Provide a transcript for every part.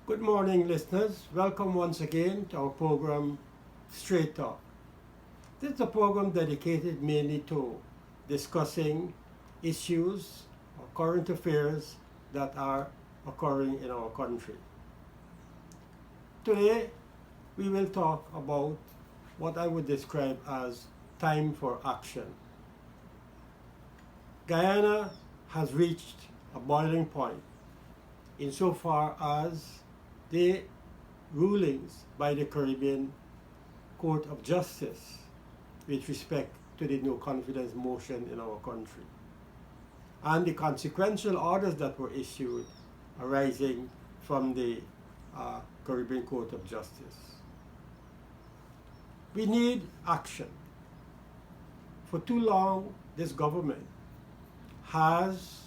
Good morning, listeners. Welcome once again to our program, Straight Talk. This is a program dedicated mainly to discussing issues or current affairs that are occurring in our country. Today, we will talk about what I would describe as time for action. Guyana has reached a boiling point insofar as the rulings by the Caribbean Court of Justice with respect to the no confidence motion in our country and the consequential orders that were issued arising from the Caribbean Court of Justice. We need action. For too long, this government has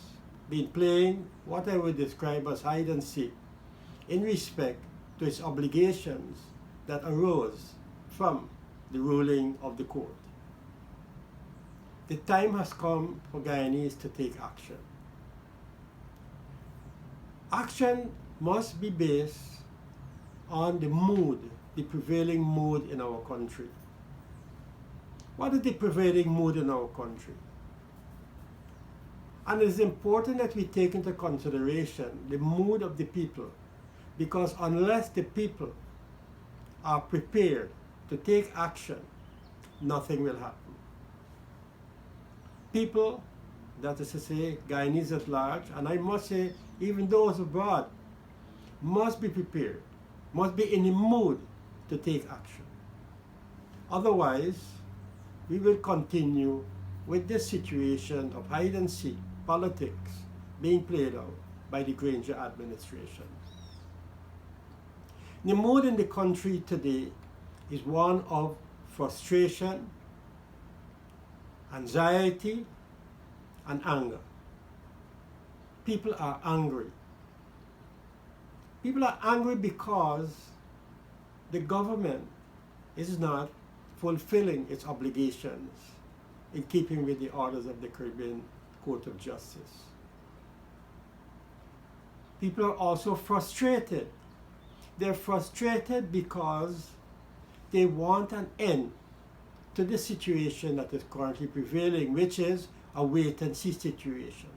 been playing what I would describe as hide and seek in respect to its obligations that arose from the ruling of the court. The time has come for Guyanese to take action. Action must be based on the mood, the prevailing mood in our country. What is the prevailing mood in our country? And it is important that we take into consideration the mood of the people, because unless the people are prepared to take action, nothing will happen. People, that is to say, Guyanese at large, and I must say, even those abroad, must be prepared, must be in the mood to take action. Otherwise, we will continue with this situation of hide and seek politics being played out by the Granger administration. The mood in the country today is one of frustration, anxiety, and anger. People are angry. People are angry because the government is not fulfilling its obligations in keeping with the orders of the Caribbean Court of Justice. People are also frustrated. They're frustrated because they want an end to the situation that is currently prevailing, which is a wait-and-see situation.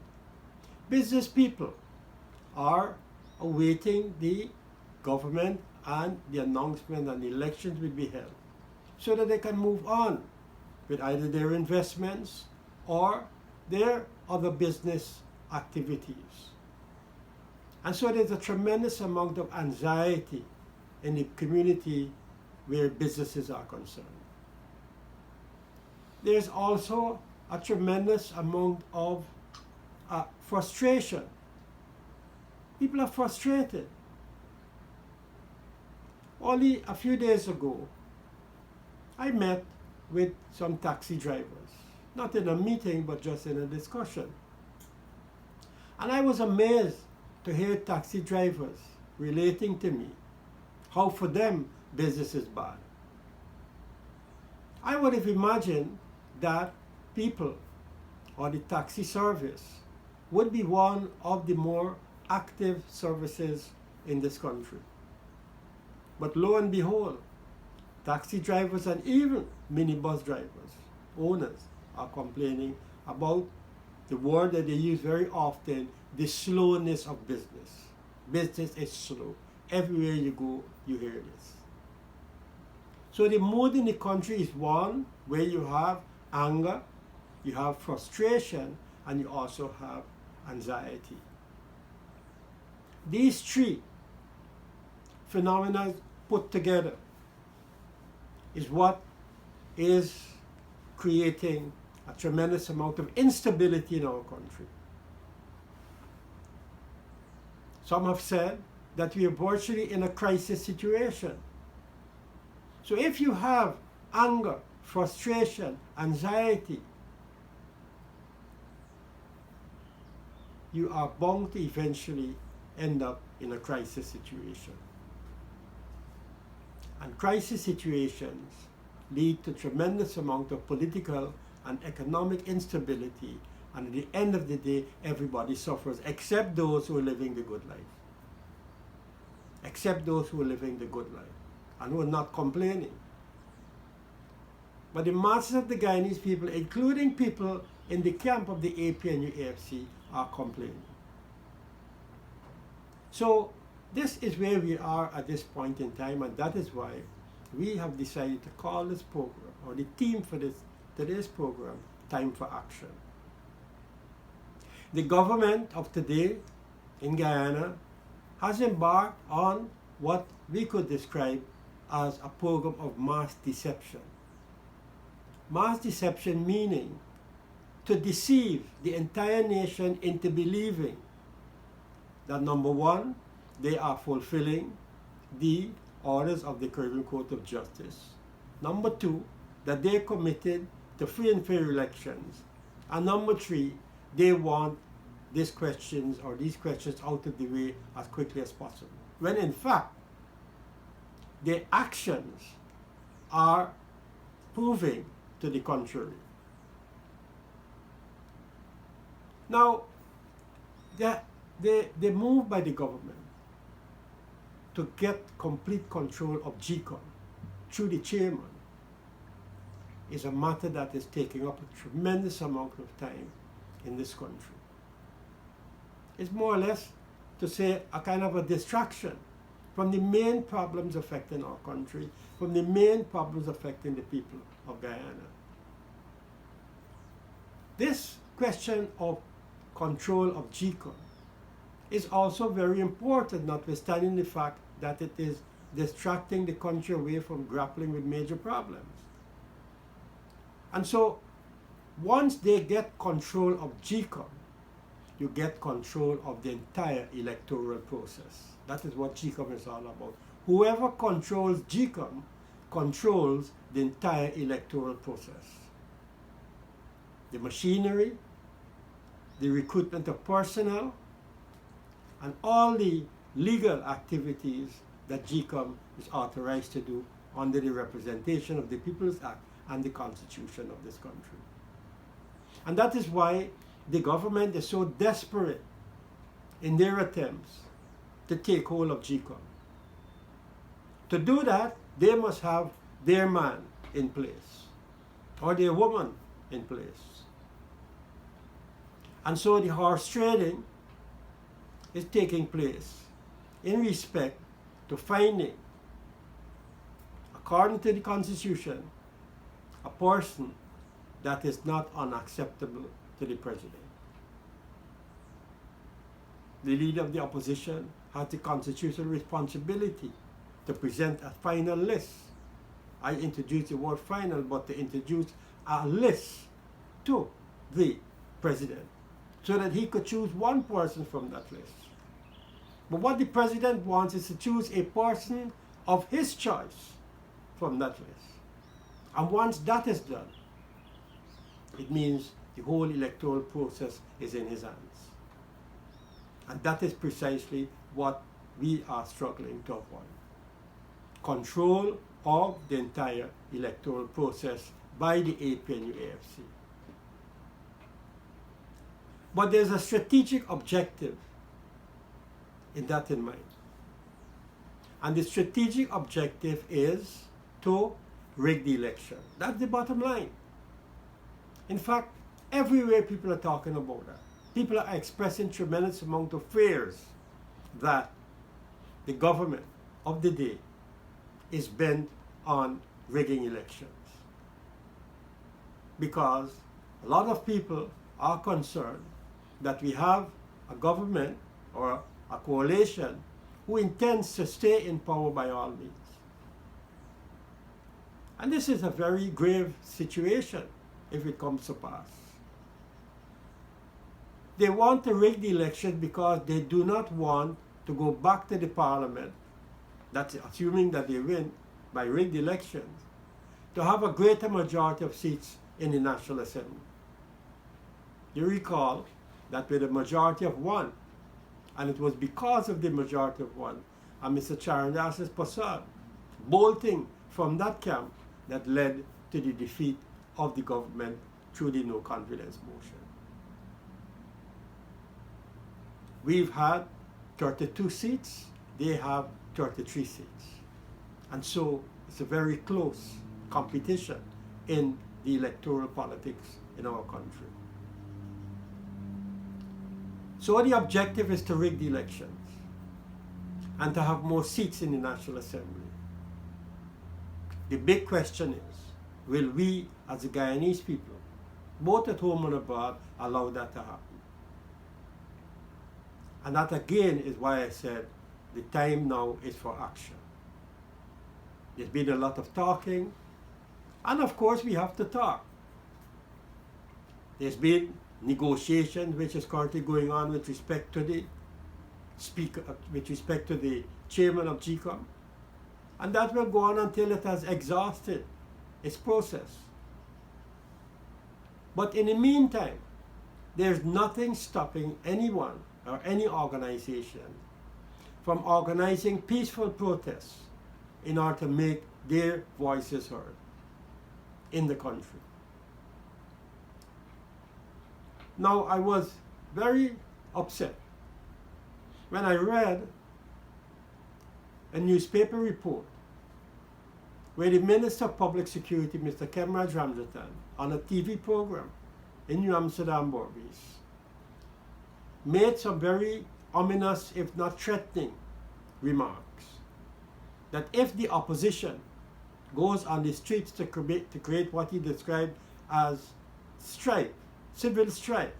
Business people are awaiting the government and the announcement and the elections will be held so that they can move on with either their investments or their other business activities. And so there's a tremendous amount of anxiety in the community where businesses are concerned. There's also a tremendous amount of frustration. People are frustrated. Only a few days ago, I met with some taxi drivers, not in a meeting, but just in a discussion. And I was amazed to hear taxi drivers relating to me how for them business is bad. I would have imagined that people or the taxi service would be one of the more active services in this country. But lo and behold, taxi drivers and even minibus drivers, owners, are complaining about the word that they use very often, the slowness of business. Business is slow. Everywhere you go, you hear this. So the mood in the country is one where you have anger, you have frustration, and you also have anxiety. These three phenomena put together is what is creating a tremendous amount of instability in our country. Some have said that we are virtually in a crisis situation. So if you have anger, frustration, anxiety, you are bound to eventually end up in a crisis situation. And crisis situations lead to tremendous amount of political and economic instability, and at the end of the day, everybody suffers except those who are living the good life. except those who are living the good life and who are not complaining. But the masses of the Guyanese people, including people in the camp of the APNU-AFC, are complaining. So this is where we are at this point in time, and that is why we have decided to call this program, or the theme for today's program, Time for Action. The government of today in Guyana has embarked on what we could describe as a program of mass deception. Mass deception meaning to deceive the entire nation into believing that, number one, they are fulfilling the orders of the Caribbean Court of Justice. Number two, that they're committed to free and fair elections. And number three, they want these questions out of the way as quickly as possible. When in fact, their actions are proving to the contrary. Now, the move by the government to get complete control of GECOM through the chairman is a matter that is taking up a tremendous amount of time in this country. It's more or less, to say, a kind of a distraction from the main problems affecting our country, from the main problems affecting the people of Guyana. This question of control of GECOM is also very important, notwithstanding the fact that it is distracting the country away from grappling with major problems. And so, once they get control of GECOM, you get control of the entire electoral process. That is what GECOM is all about. Whoever controls GECOM controls the entire electoral process. The machinery, the recruitment of personnel, and all the legal activities that GECOM is authorized to do under the Representation of the People's Act and the Constitution of this country. And that is why the government is so desperate in their attempts to take hold of GECOM. To do that, they must have their man in place, or their woman in place. And so the horse trading is taking place in respect to finding, according to the Constitution, a person that is not unacceptable to the president. The leader of the opposition has the constitutional responsibility to present a final list. I introduced the word final, but to introduce a list to the president so that he could choose one person from that list. But what the president wants is to choose a person of his choice from that list. And once that is done, it means the whole electoral process is in his hands. And that is precisely what we are struggling to avoid. Control of the entire electoral process by the APNU-AFC. But there's a strategic objective in that in mind. And the strategic objective is to rig the election. That's the bottom line. In fact, everywhere people are talking about that. People are expressing tremendous amount of fears that the government of the day is bent on rigging elections. Because a lot of people are concerned that we have a government or a coalition who intends to stay in power by all means. And this is a very grave situation if it comes to pass. They want to rig the election because they do not want to go back to the parliament, that's assuming that they win by rigged elections, to have a greater majority of seats in the National Assembly. You recall that with a majority of one, and it was because of the majority of one, and Mr. Charandasis Prasad bolting from that camp, that led to the defeat of the government through the no confidence motion. We've had 32 seats they have 33 seats. And so it's a very close competition in the electoral politics in our country. So the objective is to rig the elections and to have more seats in the National Assembly. The big question is, will we as the Guyanese people, both at home and abroad, allow that to happen? And that again is why I said the time now is for action. There's been a lot of talking, and of course we have to talk. There's been negotiations which is currently going on with respect to the speaker, with respect to the chairman of GCOM, and that will go on until it has exhausted its process. But in the meantime, there's nothing stopping anyone or any organization from organizing peaceful protests in order to make their voices heard in the country. Now, I was very upset when I read a newspaper report where the Minister of Public Security, Mr. Kemraj Ramjatan, on a TV program in New Amsterdam, Berbice, made some very ominous, if not threatening, remarks that if the opposition goes on the streets to create what he described as strife, civil strife,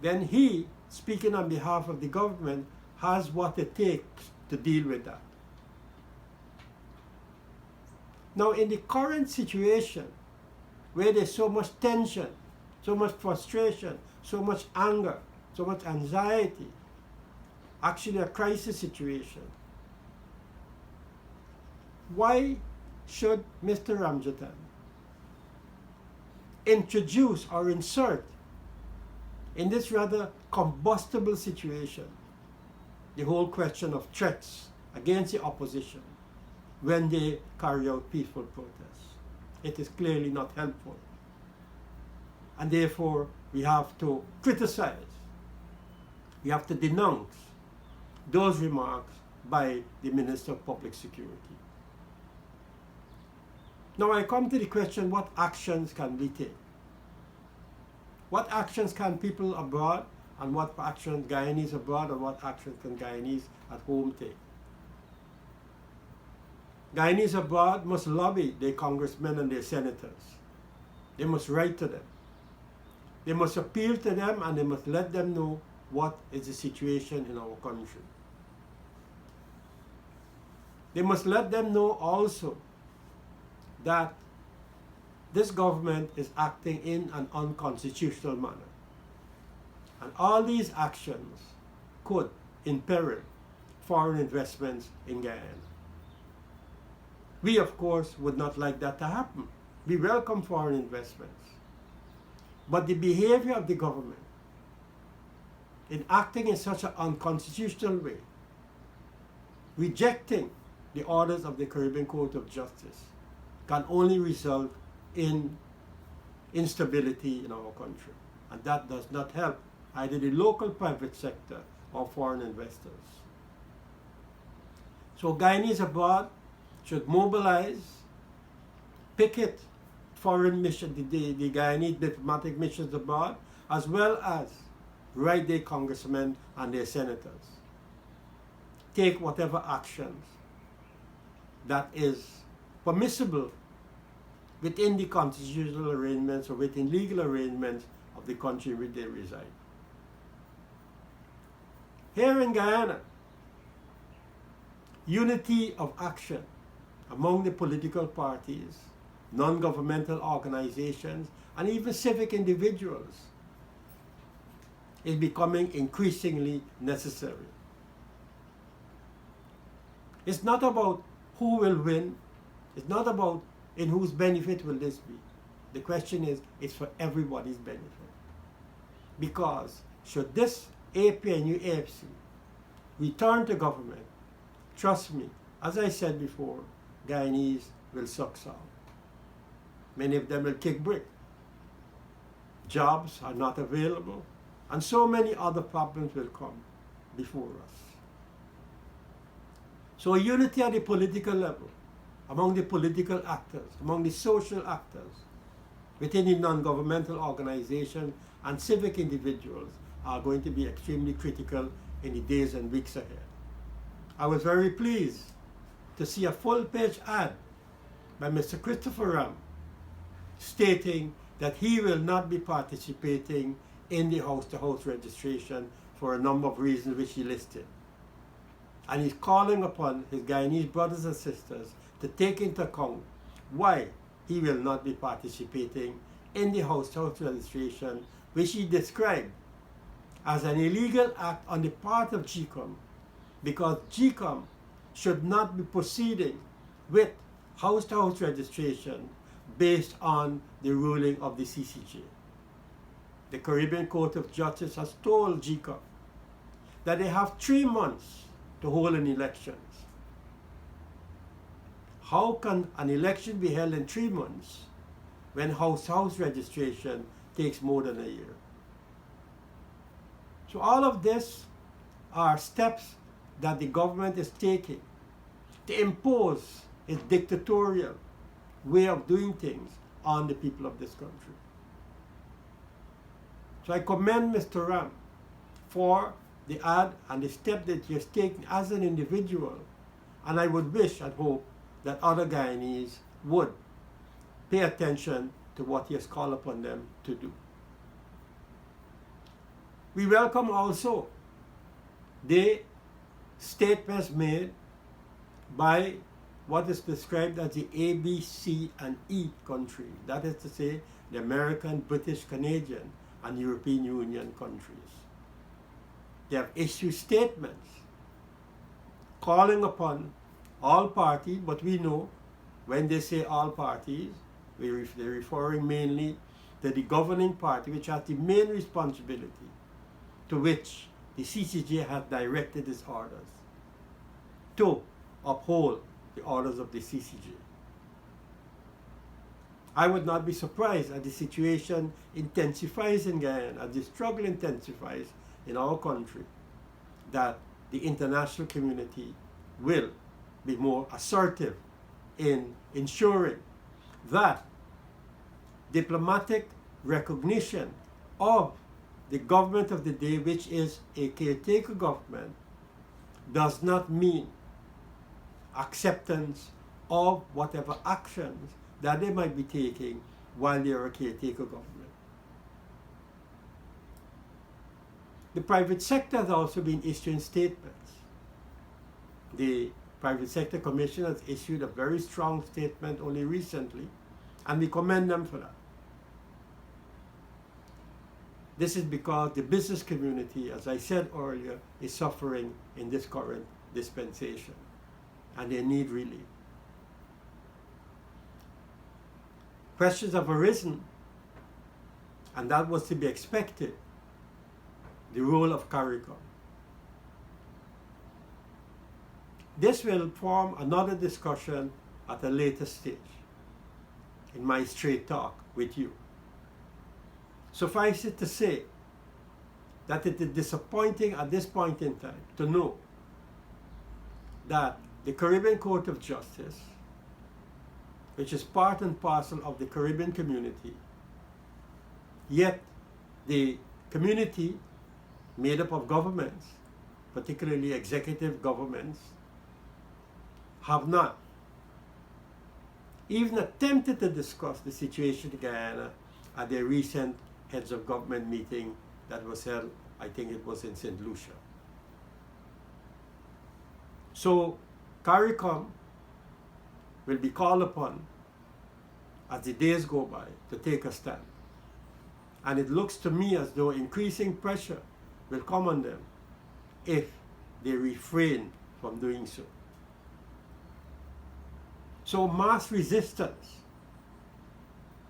then he, speaking on behalf of the government, has what it takes to deal with that. Now, in the current situation, where there's so much tension, so much frustration, so much anger, so much anxiety, actually a crisis situation, why should Mr. Ramjatan introduce or insert in this rather combustible situation the whole question of threats against the opposition when they carry out peaceful protests? It is clearly not helpful. And therefore, we have to criticize, we have to denounce those remarks by the Minister of Public Security. Now I come to the question, what actions can we take? What actions can people abroad, and what actions Guyanese abroad, and what actions can Guyanese at home take? Guyanese abroad must lobby their congressmen and their senators. They must write to them. They must appeal to them, and they must let them know what is the situation in our country. They must let them know also that this government is acting in an unconstitutional manner. And all these actions could imperil foreign investments in Guyana. We, of course, would not like that to happen. We welcome foreign investments. But the behavior of the government in acting in such an unconstitutional way, rejecting the orders of the Caribbean Court of Justice, can only result in instability in our country. And that does not help either the local private sector or foreign investors. So Guyanese abroad should mobilize, picket foreign mission, the Guyanese diplomatic missions abroad, as well as write their congressmen and their senators. Take whatever actions that is permissible within the constitutional arrangements or within legal arrangements of the country in which they reside. Here in Guyana, unity of action among the political parties, non-governmental organizations, and even civic individuals is becoming increasingly necessary. It's not about who will win. It's not about in whose benefit will this be. The question is, it's for everybody's benefit. Because should this APNU AFC return to government, trust me, as I said before, Guyanese will suck sour. Many of them will kick brick. Jobs are not available, and so many other problems will come before us. So unity at the political level, among the political actors, among the social actors, within the non-governmental organizations and civic individuals are going to be extremely critical in the days and weeks ahead. I was very pleased to see a full-page ad by Mr. Christopher Ram stating that he will not be participating in the house-to-house registration for a number of reasons which he listed. And he's calling upon his Guyanese brothers and sisters to take into account why he will not be participating in the house-to-house registration, which he described as an illegal act on the part of GECOM, because GECOM should not be proceeding with house-to-house registration based on the ruling of the CCJ. The Caribbean Court of Justice has told GECOM that they have 3 months to hold an elections. How can an election be held in 3 months when house-to-house registration takes more than a year? So all of this are steps that the government is taking to impose its dictatorial way of doing things on the people of this country. So I commend Mr. Ram for the ad and the step that he has taken as an individual, and I would wish and hope that other Guyanese would pay attention to what he has called upon them to do. We welcome also the statements made by what is described as the A, B, C, and E countries. That is to say, the American, British, Canadian, and European Union countries. They have issued statements calling upon all parties, but we know when they say all parties, they're referring mainly to the governing party, which has the main responsibility to which the CCJ has directed its orders to uphold the orders of the CCJ. I would not be surprised as the situation intensifies in Guyana, as the struggle intensifies in our country, that the international community will be more assertive in ensuring that diplomatic recognition of the government of the day, which is a caretaker government, does not mean acceptance of whatever actions that they might be taking while they are a caretaker government. The private sector has also been issuing statements. The Private Sector Commission has issued a very strong statement only recently, and we commend them for that. This is because the business community, as I said earlier, is suffering in this current dispensation, and they need relief. Questions have arisen, and that was to be expected. The role of CARICOM. This will form another discussion at a later stage in my straight talk with you. Suffice it to say that it is disappointing at this point in time to know that the Caribbean Court of Justice, which is part and parcel of the Caribbean community, yet the community made up of governments, particularly executive governments, have not even attempted to discuss the situation in Guyana at their recent heads of government meeting that was held, I think it was in St. Lucia. So CARICOM will be called upon as the days go by to take a stand. And it looks to me as though increasing pressure will come on them if they refrain from doing so. So mass resistance,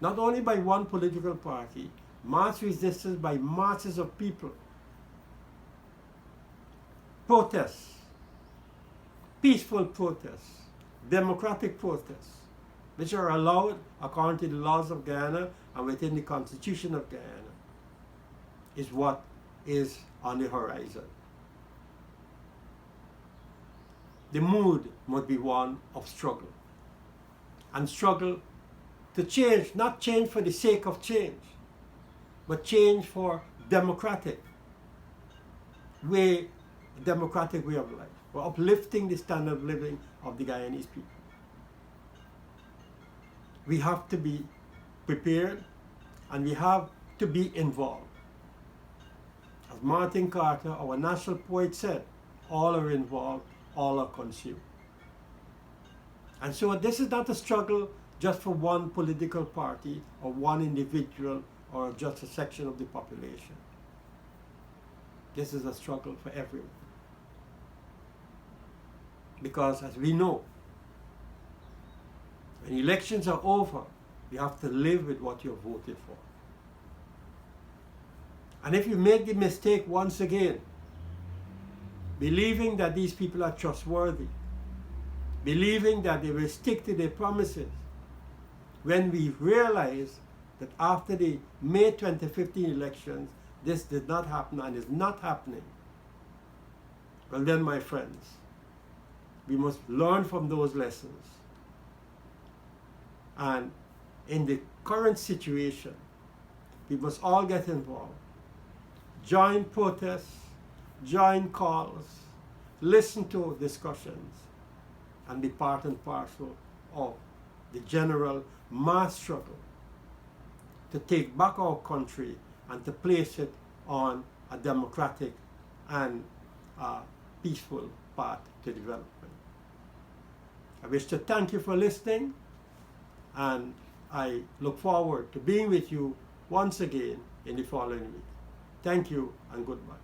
not only by one political party, mass resistance by masses of people, protests, peaceful protests, democratic protests, which are allowed according to the laws of Guyana and within the Constitution of Guyana, is what is on the horizon. the mood must be one of struggle. And struggle to change, not change for the sake of change, but change for democratic way of life, for uplifting the standard of living of the Guyanese people. We have to be prepared and we have to be involved. As Martin Carter, our national poet, said, all are involved, all are consumed. And so this is not a struggle just for one political party or one individual or just a section of the population. This is a struggle for everyone. Because as we know, when elections are over, you have to live with what you've voted for. And if you make the mistake once again, believing that these people are trustworthy, believing that they will stick to their promises, when we realize that after the May 2015 elections, this did not happen and is not happening, well then, my friends, we must learn from those lessons. And in the current situation, we must all get involved. Join protests, join calls, listen to discussions, and be part and parcel of the general mass struggle to take back our country and to place it on a democratic and peaceful path to development. I wish to thank you for listening, and I look forward to being with you once again in the following week. Thank you and goodbye.